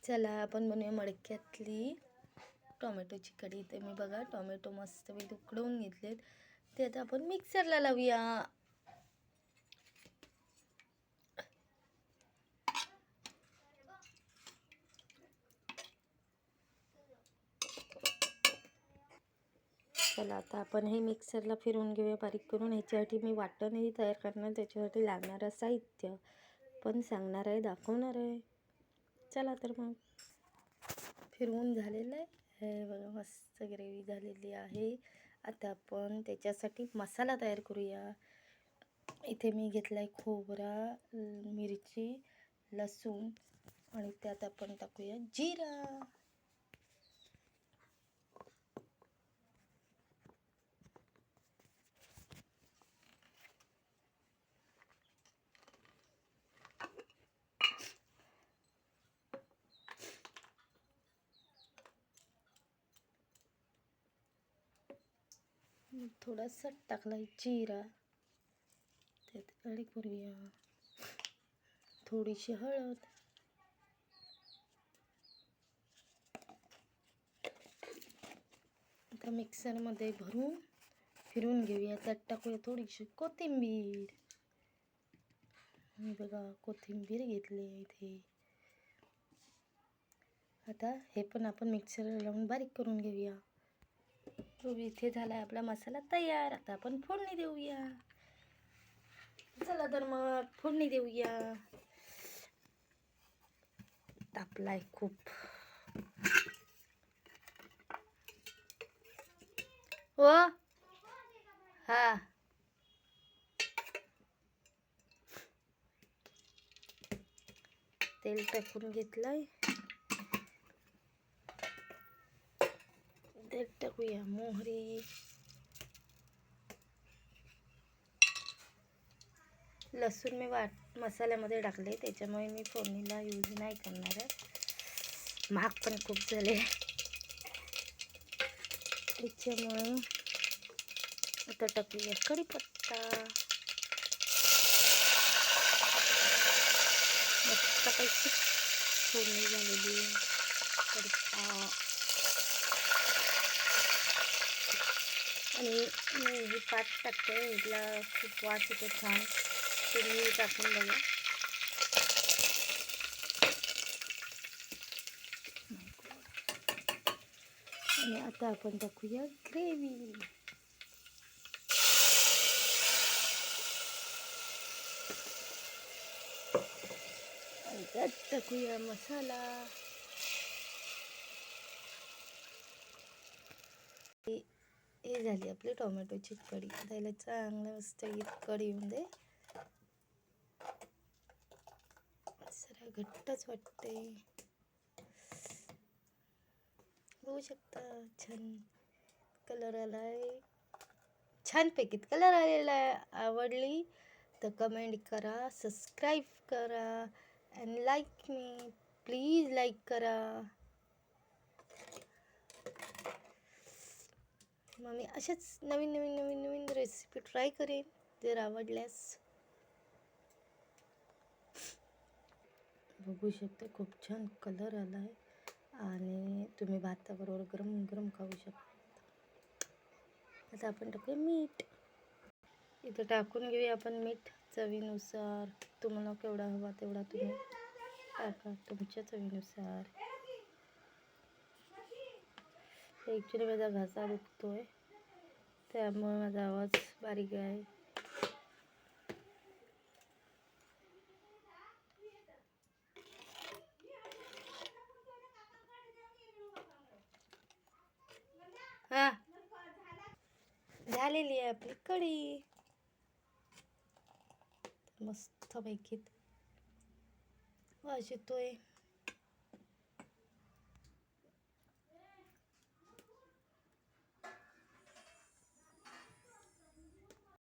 चला आपण बनवूया मडक्यातली टोमॅटोची कढी. इथे मी बघा टोमॅटो मस्त मी उकडवून घेतलेत, ते आता आपण मिक्सरला लावूया. चला आता आपण हे मिक्सरला फिरवून घेऊया बारीक करून. ह्याच्यासाठी मी वाटणही तयार करणार, त्याच्यासाठी लागणारं साहित्य पण सांगणार आहे, दाखवणार आहे. चला तर मग फिरवून झालेलं आहे, हे बघा मस्त ग्रेव्ही झालेली आहे. आता आपण त्याच्यासाठी मसाला तयार करूया. इथे मी घेतला आहे खोबरा, मिरची, लसूण आणि त्यात आपण टाकूया जिरा. थोडासा टाकला जिरा, त्यात ॲड करूया थोडीशी हळद, आता मिक्सरमध्ये भरून फिरून घेऊया. त्यात टाकूया थोडीशी कोथिंबीर. मी बघा कोथिंबीर घेतली आहे इथे. आता हे पण आपण मिक्सरला लावून बारीक करून घेऊया. तो इथे झाला आपला मसाला तयार. आता आपण फोडणी देऊया. चला तर मग फोडणी देऊया. तापलाय खूप. हो हा, तेल टाकून घेतलंय. तेल टाकूया मोहरी, लसूण मी मसाल्यामध्ये टाकले, त्याच्यामुळे मी फोडणीला यूज नाही करणार आहे. महाग पण खूप झाले त्याच्यामुळे. आता टाकूया कढीपत्ता. मस्तपैकी फोडणी झालेली कढीपत्ता. आणि मी हे पात टाकते, ह्याला खूप वास येतो छान. तुम्ही टाकून बघा. आणि आता आपण टाकूया ग्रेव्ही. आणि त्यात टाकूया मसाला. हे झाली आपली टोमॅटोची कढी. त्याला चांगलं मस्त कढी येऊन दे. जरा घट्टच वाटते, बघू शकता. छान कलर आलाय, छानपैकी कलर आलेला आहे. आवडली तर कमेंट करा, सबस्क्राईब करा आणि लाईक मी, प्लीज लाईक करा. मग मी अशाच नवीन नवीन नवीन नवीन रेसिपी ट्राय करेन जर आवडल्यास. बघू शकता खूप छान कलर आला आहे आणि तुम्ही भाताबरोबर गरम गरम खाऊ शकता. आता आपण टाकूया मीठ. इथं टाकून घेऊया आपण मीठ चवीनुसार. तुम्हाला केवढा हवा तेवढा तुम्ही टाका, तुमच्या चवीनुसार. ॲक्च्युली माझा घसा दुखतोय, त्यामुळे माझा आवाज बारीक आहे. हा, झालेली आहे आपली कढी मस्तपैकी. वास येतोय.